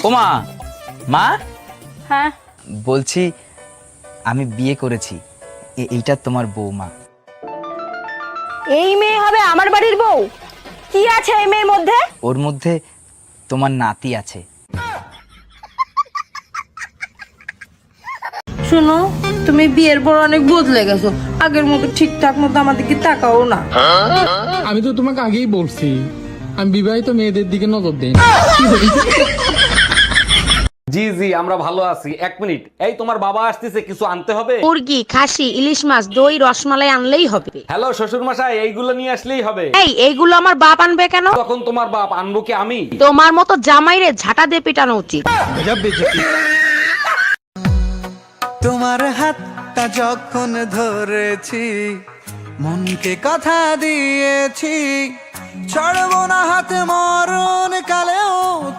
ওমা, মা। হ্যাঁ বলছি আমি বিয়ে করেছি, এইটা তোমার বৌমা। এই মেয়ে হবে আমার বাড়ির বউ? কি আছে এই মেয়ের মধ্যে? ওর মধ্যে তোমার নাতি আছে। শোনো, তুমি বিয়ের পর অনেক বদলে গেছো, আগের মতো ঠিকঠাক মতো আমাদেরকে তাকাও না। আমি তো তোমাকে আগেই বলছি আমি বিবাহিত মেয়েদের দিকে নজর দেই। জি জি, আমরা ভালো আছি। এক মিনিট, এই তোমার বাবা আসতেছে, কিছু আনতে হবে? মুরগি, খাসি, ইলিশ মাছ, দই, রসমালাই আনলেই হবে। হ্যালো শ্বশুর মশাই, এইগুলো নিয়ে আসলেই হবে। এইগুলো আমার বাপ আনবে কেন? তখন তোমার বাপ আনবো কি আমি? তোমার মতো জামাইরে ঝাঁটা দিয়ে পিটানো উচিত। তোমার হাতটা যখন ধরেছি, মনকে কথা দিয়েছি, ছাড়বো না হাতে মরণ কালেও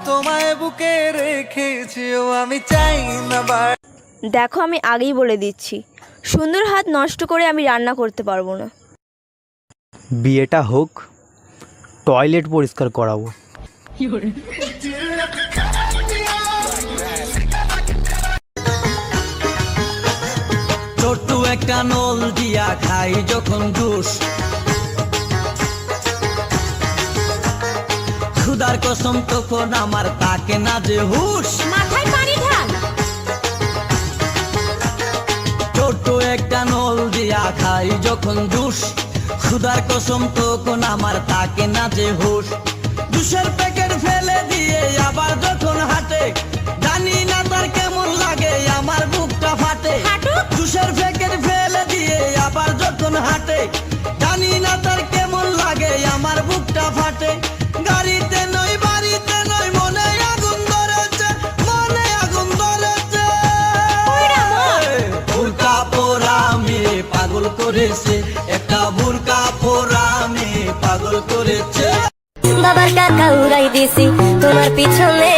তোমায় বুকে রেখেছি। আমি চাই না দেখো, আমি আগেই বলে দিচ্ছি, সুন্দর হাত নষ্ট করে আমি রান্না করতে পারবো না। বিয়েটা হোক, টয়লেট পরিষ্কার করাবো। ছোট্ট একটা নল দিয়া খাই যখন জুস, খুদার কসম তখন আমার তাকে না যে হুশ। মাথায় পানি ঢাল। ছোট্ট একটা নল দিয়া খাই যখন জুস, খুদার কসম তখন আমার তাকে না যে হুশ। জুসের প্যাকেট ফেলে দিয়ে আবার যখন হাঁটে, জানি না তার কেমন লাগে, আমার বুকটা ফাটে। জুসের প্যাকেট ফেলে দিয়ে আবার যখন হাঁটে, জানি না তার কেমন লাগে, আমার বুকটা ফাটে। গাড়িতে নই বাড়িতে নই, মনে আগুন ধরেছে, মনে আগুন ধরেছে। বুরকা পরা মেয়ে পাগল করেছে, একটা বুরকা পরা মেয়ে পাগল করেছে। বাবার টাকা উড়াই দিছি তোমার পিছনে,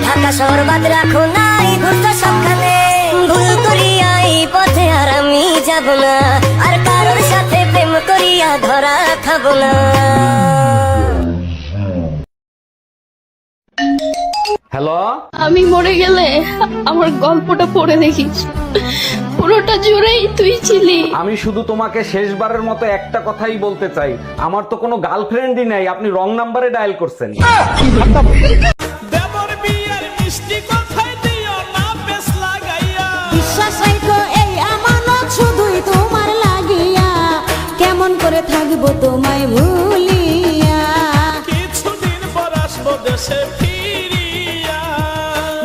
ঢাকা শহর বাদ রাখো নাই ঘুরতে সবখানে। ভুল করিয়া এই পথে আর আমি যাব না, আর কারোর সাথে প্রেম করিয়া ধরা খাবো না। হ্যালো, আমি মরে গেলে আমার গল্পটা পড়ে দেখিস, পুরোটা জুড়েই তুই ছিলি। আমি শুধু তোমাকে শেষবারের মতো একটা কথাই বলতে চাই, আমার তো কোনো গার্লফ্রেন্ডই নাই, আপনি রং নাম্বারে ডায়াল করছেন। বিশ্বাস রাখো এই আমানত শুধুই তোমার লাগিয়া, কেমন করে থাকবো তোমায় ভুলিয়া। কিছুদিন পর আসবো দেশে ফিরিয়া,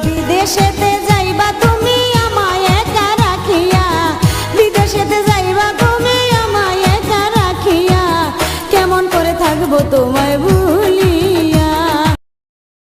বিদেশেতে যাইবা তুমি আমায় একা রাখিয়া, বিদেশেতে যাইবা তুমি আমায় একা রাখিয়া, কেমন করে থাকবো তোমায়